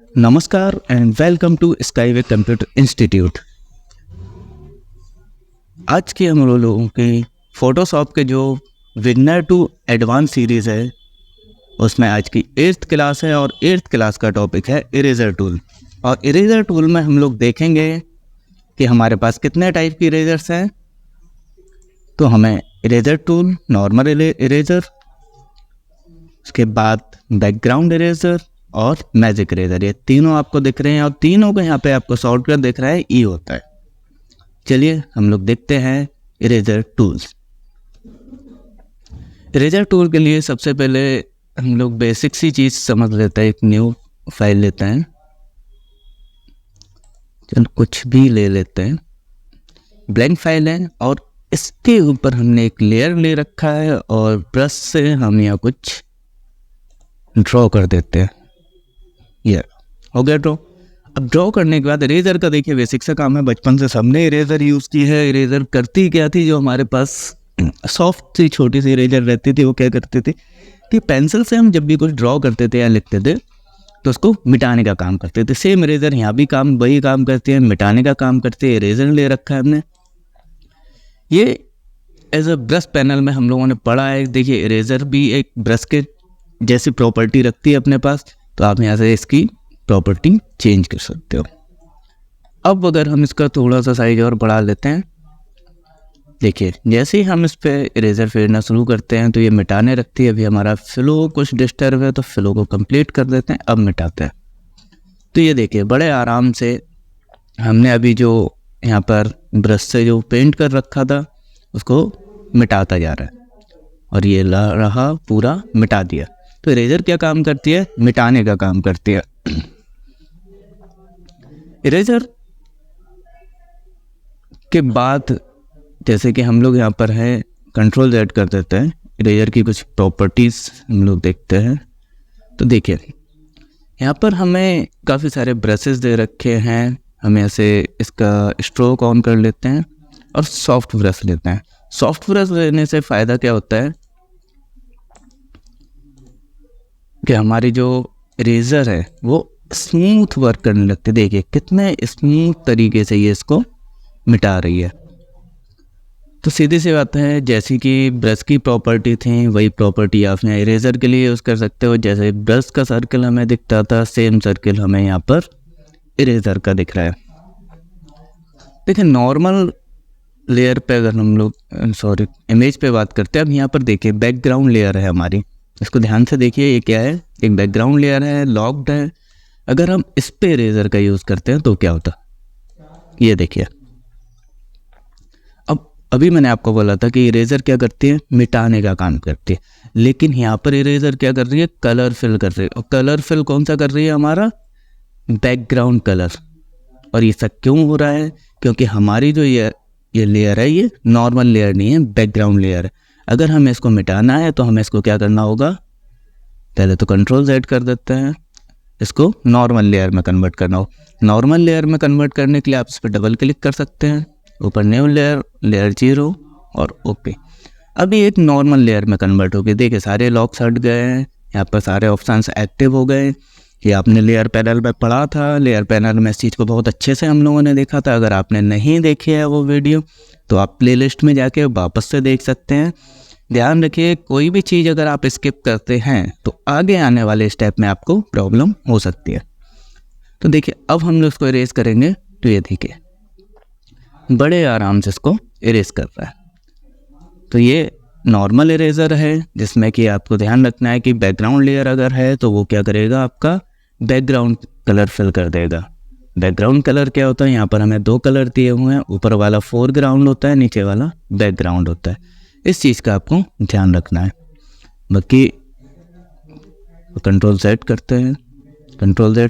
नमस्कार and welcome to Skyway computer institute. आज की हम लोगों की फोटोशॉप के जो बिगिनर टू एडवांस सीरीज़ है उसमें आज की 8th क्लास है और 8th क्लास का टॉपिक है इरेजर टूल। और इरेजर टूल में हम लोग देखेंगे कि हमारे पास कितने टाइप की इरेजर्स हैं। तो हमें इरेजर टूल, नॉर्मल इरेजर, उसके बाद बैकग्राउंड इरेजर और मैजिक इरेजर, ये तीनों आपको दिख रहे हैं और तीनों को यहाँ पे आपको शॉर्टकट दिख रहा है, ई होता है। चलिए हम लोग देखते हैं इरेजर टूल्स। इरेजर टूल के लिए सबसे पहले हम लोग बेसिक सी चीज़ समझ लेते हैं। एक न्यू फाइल लेते हैं, चल कुछ भी ले लेते हैं, ब्लैंक फाइल है और इसके ऊपर हमने एक लेयर ले रखा है और ब्रश से हम यहाँ कुछ ड्रॉ कर देते हैं। ये हो गया ड्रॉ। अब ड्रॉ करने के बाद इरेजर का देखिए बेसिक सा काम है, बचपन से सबने इरेजर यूज़ की है। इरेजर करती क्या थी, जो हमारे पास सॉफ्ट सी छोटी सी इरेजर रहती थी वो क्या करती थी कि पेंसिल से हम जब भी कुछ ड्रॉ करते थे या लिखते थे तो उसको मिटाने का काम करते थे। सेम इरेजर यहाँ भी वही काम करती है, मिटाने का काम करती है। इरेजर ले रखा है हमने, ये एज अ ब्रश पैनल में हम लोगों ने पढ़ा है। देखिए इरेजर भी एक ब्रश के जैसी प्रॉपर्टी रखती है अपने पास, तो आप यहाँ से इसकी प्रॉपर्टी चेंज कर सकते हो। अब अगर हम इसका थोड़ा सा साइज और बढ़ा लेते हैं, देखिए जैसे ही हम इस पर इरेजर फेरना शुरू करते हैं तो ये मिटाने रखती है। अभी हमारा फ्लो कुछ डिस्टर्ब है तो फ्लो को कंप्लीट कर देते हैं, अब मिटाते हैं। तो ये देखिए बड़े आराम से हमने अभी जो यहाँ पर ब्रश से जो पेंट कर रखा था उसको मिटाता जा रहा है और ये रहा पूरा मिटा दिया। तो इरेजर क्या काम करती है, मिटाने का काम करती है। इरेजर के बाद जैसे कि हम लोग यहाँ पर है कंट्रोल Z कर देते हैं, इरेजर की कुछ प्रॉपर्टीज़ हम लोग देखते हैं। तो देखिए यहाँ पर हमें काफ़ी सारे ब्रशेस दे रखे हैं। हम ऐसे इसका स्ट्रोक ऑन कर लेते हैं और सॉफ्ट ब्रश लेते हैं। सॉफ्ट ब्रश लेने से फ़ायदा क्या होता है कि हमारी जो इरेजर है वो स्मूथ वर्क करने लगती है। देखिए कितने स्मूथ तरीके से ये इसको मिटा रही है। तो सीधी सी बात है, जैसी कि ब्रश की प्रॉपर्टी थी वही प्रॉपर्टी आप यहाँ इरेजर के लिए यूज़ कर सकते हो। जैसे ब्रश का सर्कल हमें दिखता था, सेम सर्कल हमें यहाँ पर इरेजर का दिख रहा है। देखिए नॉर्मल लेयर पे अगर हम लोग इमेज पे बात करते हैं, अब यहाँ पर देखिए बैकग्राउंड लेयर है हमारी, इसको ध्यान से देखिए। ये क्या है, एक बैकग्राउंड लेयर है, लॉक्ड है। अगर हम इस पे इरेजर का यूज़ करते हैं तो क्या होता, ये देखिए। अब अभी मैंने आपको बोला था कि इरेजर क्या करती है, मिटाने का काम करती है, लेकिन यहाँ पर इरेजर क्या कर रही है, कलर फिल कर रही है। और कलर फिल कौन सा कर रही है, हमारा बैकग्राउंड कलर। और ये सब क्यों हो रहा है, क्योंकि हमारी जो ये लेयर है ये नॉर्मल लेयर नहीं है, बैकग्राउंड लेयर है। अगर हमें इसको मिटाना है तो हमें इसको क्या करना होगा, पहले तो कंट्रोल Z कर देते हैं, इसको नॉर्मल लेयर में कन्वर्ट करना हो। नॉर्मल लेयर में कन्वर्ट करने के लिए आप इस पर डबल क्लिक कर सकते हैं, ऊपर न्यू लेयर, लेयर 0 और ओके। अभी एक नॉर्मल लेयर में कन्वर्ट हो गई। देखिए सारे लॉक्स हट गए हैं, यहाँ पर सारे ऑप्शंस एक्टिव हो गए। ये आपने लेयर पैनल में पढ़ा था, लेयर पैनल में इस चीज़ को बहुत अच्छे से हम लोगों ने देखा था। अगर आपने नहीं देखी है वो वीडियो तो आप प्लेलिस्ट में जाके वापस से देख सकते हैं। ध्यान रखिए कोई भी चीज़ अगर आप स्किप करते हैं तो आगे आने वाले स्टेप में आपको प्रॉब्लम हो सकती है। तो देखिए अब हम लोग इसको इरेज करेंगे तो ये देखिए बड़े आराम से इसको इरेज कर रहा है। तो ये नॉर्मल इरेजर है जिसमें कि आपको ध्यान रखना है कि बैकग्राउंड लेयर अगर है तो वो क्या करेगा, आपका बैकग्राउंड कलर फिल कर देगा। बैकग्राउंड कलर क्या होता है, यहाँ पर हमें 2 कलर दिए हुए हैं, ऊपर वाला फोरग्राउंड होता है, नीचे वाला बैकग्राउंड होता है। इस चीज़ का आपको ध्यान रखना है। बाकी कंट्रोल Z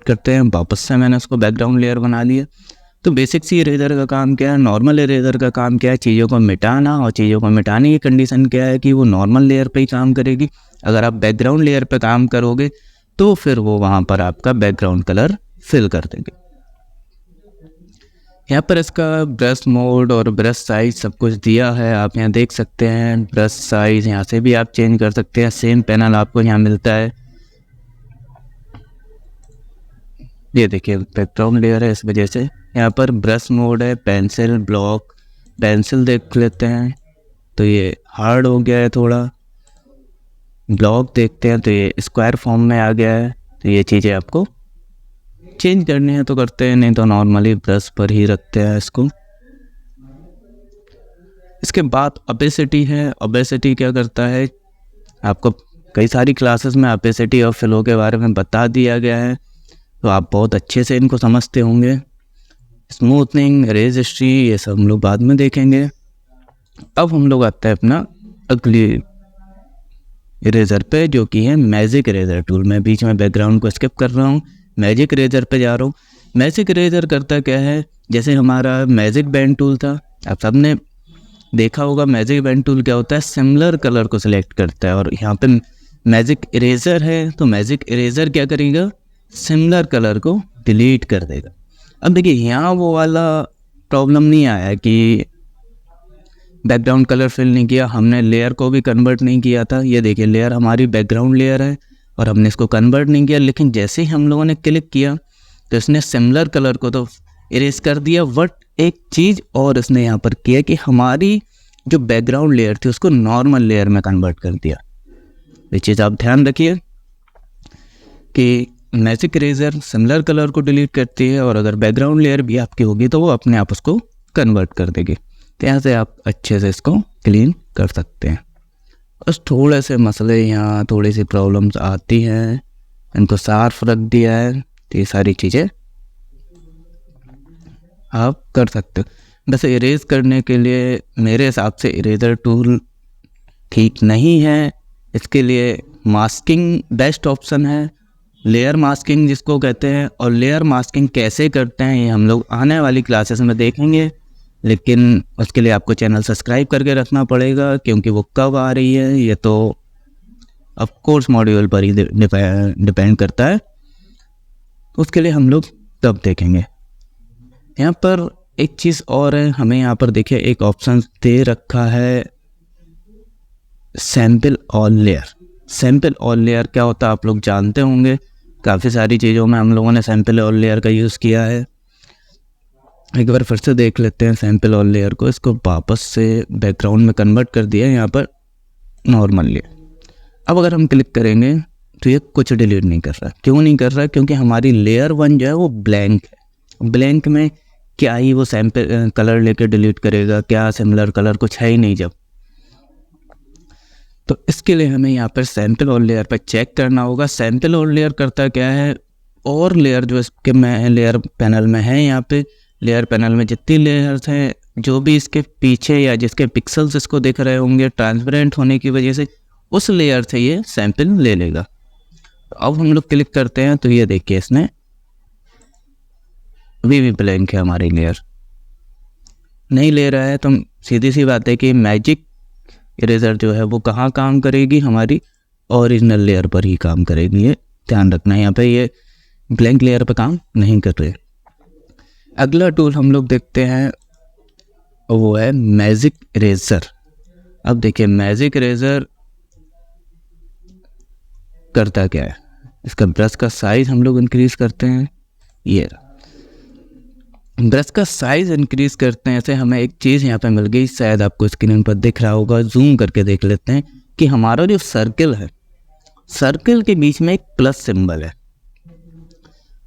करते हैं, वापस से मैंने उसको बैकग्राउंड लेयर बना लिया। तो बेसिक सी इरेजर का काम क्या है, नॉर्मल इरेजर का काम क्या है, चीज़ों को मिटाना। और चीज़ों को मिटाने की कंडीशन क्या है कि वो नॉर्मल लेयर पे ही काम करेगी। अगर आप बैकग्राउंड लेयर पे काम करोगे तो फिर वो वहाँ पर आपका बैकग्राउंड कलर फिल कर देंगे। यहाँ पर इसका ब्रश मोड और ब्रश साइज सब कुछ दिया है, आप यहाँ देख सकते हैं। ब्रश साइज यहाँ से भी आप चेंज कर सकते हैं, सेम पैनल आपको यहाँ मिलता है। ये देखिए बैकग्राउंड लेयर है, इस वजह से यहाँ पर ब्रश मोड है, पेंसिल, ब्लॉक, पेंसिल देख लेते हैं तो ये हार्ड हो गया है थोड़ा, ब्लॉक देखते हैं तो ये स्क्वायर फॉर्म में आ गया है। तो ये चीज़ें आपको चेंज करनी है तो करते हैं, नहीं तो नॉर्मली ब्रश पर ही रखते हैं इसको। इसके बाद ओपेसिटी है। ओपेसिटी क्या करता है, आपको कई सारी क्लासेस में ओपेसिटी और फ्लो के बारे में बता दिया गया है, तो आप बहुत अच्छे से इनको समझते होंगे। स्मूथनिंग, रेज हिस्ट्री, ये सब हम लोग बाद में देखेंगे। अब हम लोग आते हैं अपना अगली इरेज़र पे, जो कि है मैजिक इरेज़र टूल। मैं बीच में बैकग्राउंड को स्किप कर रहा हूँ, मैजिक इरेज़र पे जा रहा हूँ। मैजिक इरेज़र करता क्या है, जैसे हमारा मैजिक पेन टूल था, आप सबने देखा होगा मैजिक पेन टूल क्या होता है, सिमिलर कलर को सिलेक्ट करता है। और यहाँ पे मैजिक इरेज़र है तो मैजिक इरेज़र क्या करेगा, सिमिलर कलर को डिलीट कर देगा। अब देखिए यहाँ वो वाला प्रॉब्लम नहीं आया कि बैकग्राउंड कलर फिल नहीं किया, हमने लेयर को भी कन्वर्ट नहीं किया था। ये देखिए लेयर हमारी बैकग्राउंड लेयर है और हमने इसको कन्वर्ट नहीं किया, लेकिन जैसे ही हम लोगों ने क्लिक किया तो इसने सिमिलर कलर को तो इरेज कर दिया। बट एक चीज़ और इसने यहाँ पर किया कि हमारी जो बैकग्राउंड लेयर थी उसको नॉर्मल लेयर में कन्वर्ट कर दिया। ये चीज़ आप ध्यान रखिए कि मैजिक इरेज़र सिमिलर कलर को डिलीट करती है, और अगर बैकग्राउंड लेयर भी आपकी होगी तो वो अपने आप उसको कन्वर्ट कर देगी। तो यहाँ से आप अच्छे से इसको क्लीन कर सकते हैं। बस थोड़े से मसले यहाँ, थोड़ी सी प्रॉब्लम्स आती हैं, इनको साफ रख दिया है तो ये सारी चीज़ें आप कर सकते हो। वैसे इरेज करने के लिए मेरे हिसाब से इरेज़र टूल ठीक नहीं है, इसके लिए मास्किंग बेस्ट ऑप्शन है, लेयर मास्किंग जिसको कहते हैं। और लेयर मास्किंग कैसे करते हैं ये हम लोग आने वाली क्लासेस में देखेंगे, लेकिन उसके लिए आपको चैनल सब्सक्राइब करके रखना पड़ेगा, क्योंकि वो कब आ रही है ये तो ऑफ कोर्स मॉड्यूल पर ही डिपेंड करता है, उसके लिए हम लोग तब देखेंगे। यहाँ पर एक चीज़ और है, हमें यहाँ पर देखिए एक ऑप्शन दे रखा है sample all layer. Sample all layer क्या होता है आप लोग जानते होंगे, काफ़ी सारी चीज़ों में हम लोगों ने सैम्पल ऑल लेयर का यूज़ किया है। एक बार फिर से देख लेते हैं सैम्पल ऑल लेयर को, इसको वापस से बैकग्राउंड में कन्वर्ट कर दिया यहाँ पर नॉर्मल लेयर। अब अगर हम क्लिक करेंगे तो ये कुछ डिलीट नहीं कर रहा। क्यों नहीं कर रहा, क्योंकि हमारी लेयर 1 जो है वो ब्लैंक है। ब्लैंक में क्या ही वो सैम्पल कलर लेके डिलीट करेगा, क्या सिमिलर कलर कुछ है ही नहीं जब। तो इसके लिए हमें यहाँ पर सैम्पल ऑल लेयर पर चेक करना होगा। सैम्पल ऑल लेयर करता क्या है, और लेयर जो इसके में लेयर पैनल में है, यहाँ पे लेयर पैनल में जितनी लेयर्स हैं, जो भी इसके पीछे या जिसके पिक्सल्स इसको दिख रहे होंगे ट्रांसपेरेंट होने की वजह से, उस लेयर से ये सैंपल ले लेगा। तो अब हम लोग क्लिक करते हैं तो ये देखिए इसने अभी भी ब्लैंक है, हमारी लेयर नहीं ले रहा है। तो सीधी सी बात है कि मैजिक इरेज़र जो है वो कहाँ काम करेगी, हमारी ओरिजिनल लेयर पर ही काम करेगी। ये ध्यान रखना है, यहाँ पे ये ब्लैंक लेयर पर काम नहीं कर रहे। अगला टूल हम लोग देखते हैं वो है मैजिक इरेज़र। अब देखिए मैजिक इरेज़र करता क्या है, इसका ब्रश का साइज़ हम लोग इंक्रीज़ करते हैं। ये ब्रश का साइज़ इंक्रीज़ करते हैं, ऐसे हमें एक चीज़ यहाँ पे मिल गई, शायद आपको स्क्रीन पर दिख रहा होगा, जूम करके देख लेते हैं कि हमारा जो सर्कल है, सर्कल के बीच में एक प्लस सिंबल है।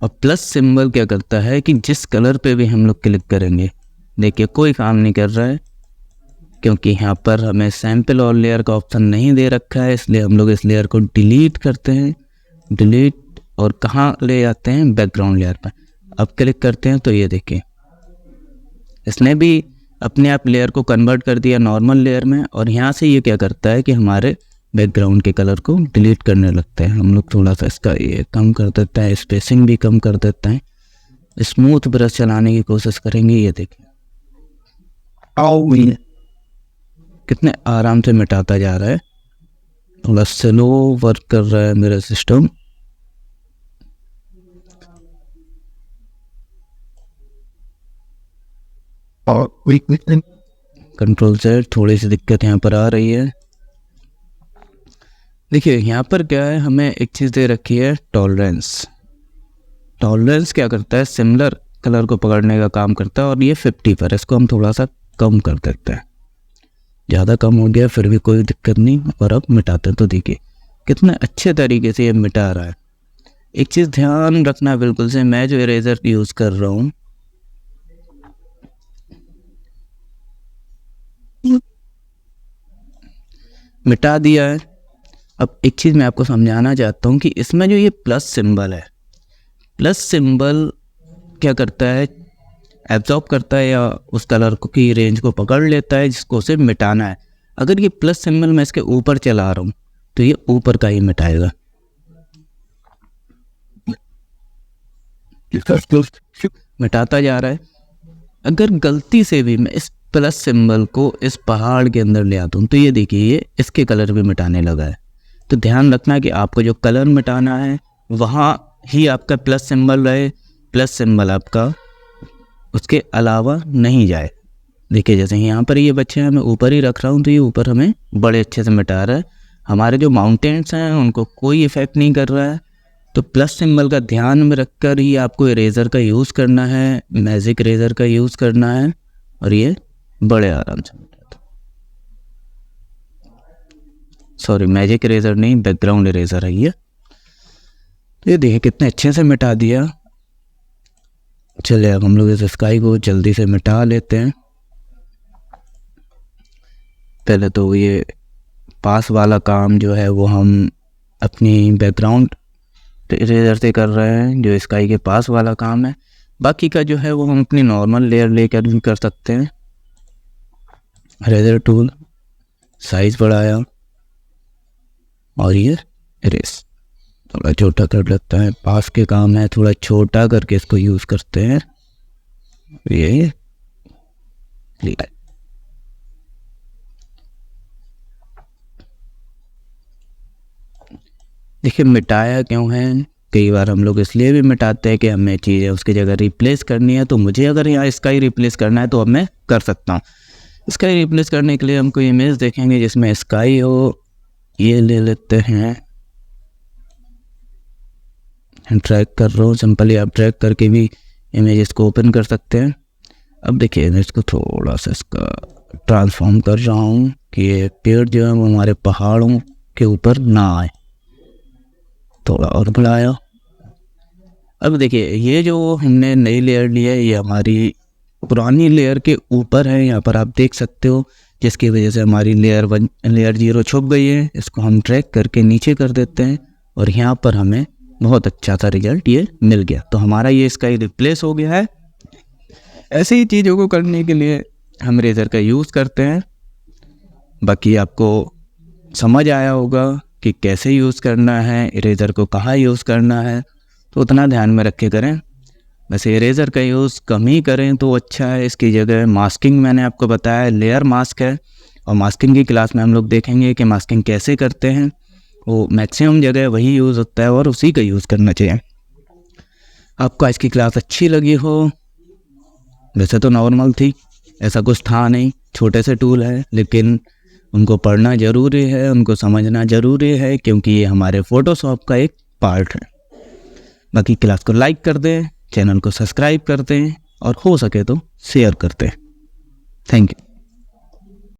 और प्लस सिंबल क्या करता है कि जिस कलर पे भी हम लोग क्लिक करेंगे, देखिए कोई काम नहीं कर रहा है, क्योंकि यहाँ पर हमें सैम्पल और लेयर का ऑप्शन नहीं दे रखा है। इसलिए हम लोग इस लेयर को डिलीट करते हैं, डिलीट, और कहाँ ले जाते हैं, बैकग्राउंड लेयर पर। अब क्लिक करते हैं तो ये देखिए इसने भी अपने आप लेयर को कन्वर्ट कर दिया नॉर्मल लेयर में। और यहाँ से ये क्या करता है कि हमारे बैकग्राउंड के कलर को डिलीट करने लगता है। हम लोग थोड़ा सा इसका ये कम कर देता है, स्पेसिंग भी कम कर देता है, स्मूथ ब्रश चलाने की कोशिश करेंगे। ये देखिए कितने आराम से मिटाता जा रहा है, थोड़ा स्लो वर्क कर रहा है मेरा सिस्टम। और कंट्रोल से थोड़ी सी दिक्कत यहाँ पर आ रही है। देखिए यहाँ पर क्या है, हमें एक चीज़ दे रखी है टॉलरेंस। टॉलरेंस क्या करता है, सिमिलर कलर को पकड़ने का काम करता है, और ये 50 पर, इसको हम थोड़ा सा कम कर देते हैं। ज़्यादा कम हो गया फिर भी कोई दिक्कत नहीं। और अब मिटाते हैं तो देखिए कितने अच्छे तरीके से ये मिटा रहा है। एक चीज़ ध्यान रखना बिल्कुल से, मैं जो इरेज़र यूज़ कर रहा हूँ मिटा दिया है। अब एक चीज़ मैं आपको समझाना चाहता हूँ कि इसमें जो ये प्लस सिंबल है, प्लस सिंबल क्या करता है, एब्जॉर्ब करता है या उस कलर को की रेंज को पकड़ लेता है जिसको उसे मिटाना है। अगर ये प्लस सिंबल मैं इसके ऊपर चला रहा हूँ तो ये ऊपर का ही मिटाएगा। मिटाता जा रहा है। अगर गलती से भी मैं इस प्लस सिंबल को इस पहाड़ के अंदर ले आता हूँ तो ये देखिए ये इसके कलर भी मिटाने लगा है। तो ध्यान रखना कि आपको जो कलर मिटाना है वहाँ ही आपका प्लस सिंबल रहे, प्लस सिंबल आपका उसके अलावा नहीं जाए। देखिए जैसे यहाँ पर ये बच्चे हैं, मैं ऊपर ही रख रहा हूँ तो ये ऊपर हमें बड़े अच्छे से मिटा रहा है। हमारे जो माउंटेन्स हैं उनको कोई इफ़ेक्ट नहीं कर रहा है। तो प्लस सिंबल का ध्यान में रखकर ही आपको इरेज़र का यूज़ करना है, मैजिक इरेज़र का यूज़ करना है, और ये बड़े आराम से मिटाता। सॉरी, मैजिक इरेज़र नहीं, बैकग्राउंड इरेज़र है ये। तो ये देखिए कितने अच्छे से मिटा दिया। चलिए अब हम लोग इस स्काई को जल्दी से मिटा लेते हैं। पहले तो ये पास वाला काम जो है वो हम अपनी बैकग्राउंड इरेज़र से कर रहे हैं, जो स्काई के पास वाला काम है। बाकी का जो है वो हम अपनी नॉर्मल लेयर लेकर भी कर सकते हैं। इरेज़र टूल, साइज़ बढ़ाया और ये इरेज़ थोड़ा छोटा कर लेता है। पास के काम है, थोड़ा छोटा करके इसको यूज़ करते हैं। ये लिया। देखिए मिटाया क्यों है, कई बार हम लोग इसलिए भी मिटाते हैं कि हमें चीज़ें उसकी जगह रिप्लेस करनी है। तो मुझे अगर यहाँ स्काई रिप्लेस करना है तो अब मैं कर सकता हूँ। स्काई रिप्लेस करने के लिए हमको इमेज देखेंगे जिसमें स्काई हो। ये ले लेते हैं, ड्रैग कर रहा हूँ, सिंपली आप ड्रैग करके भी इमेज को ओपन कर सकते हैं। अब देखिए इमेज को थोड़ा सा इसका ट्रांसफॉर्म कर रहा हूँ कि ये पेड़ जो है वो हमारे पहाड़ों के ऊपर ना आए। थोड़ा और बढ़ाया। अब देखिए ये जो हमने नई लेयर ली है ये हमारी पुरानी लेयर के ऊपर है, यहाँ पर आप देख सकते हो, जिसकी वजह से हमारी लेयर 0 छुप गई है। इसको हम ड्रैग करके नीचे कर देते हैं और यहाँ पर हमें बहुत अच्छा सा रिजल्ट ये मिल गया। तो हमारा ये स्काई रिप्लेस हो गया है। ऐसी ही चीज़ों को करने के लिए हम इरेज़र का यूज़ करते हैं। बाकी आपको समझ आया होगा कि कैसे यूज़ करना है, इरेज़र को कहाँ यूज़ करना है, तो उतना ध्यान में रख के करें। वैसे इरेज़र का यूज़ कम ही करें तो अच्छा है। इसकी जगह मास्किंग मैंने आपको बताया, लेयर मास्क है, और मास्किंग की क्लास में हम लोग देखेंगे कि मास्किंग कैसे करते हैं। वो मैक्सिमम जगह वही यूज़ होता है और उसी का यूज़ करना चाहिए। आपको आज की क्लास अच्छी लगी हो, वैसे तो नॉर्मल थी, ऐसा कुछ था नहीं, छोटे से टूल है, लेकिन उनको पढ़ना ज़रूरी है, उनको समझना ज़रूरी है, क्योंकि ये हमारे फ़ोटोशॉप का एक पार्ट है। बाकी क्लास को लाइक कर दें, चैनल को सब्सक्राइब कर दें और हो सके तो शेयर कर दें। Thank you.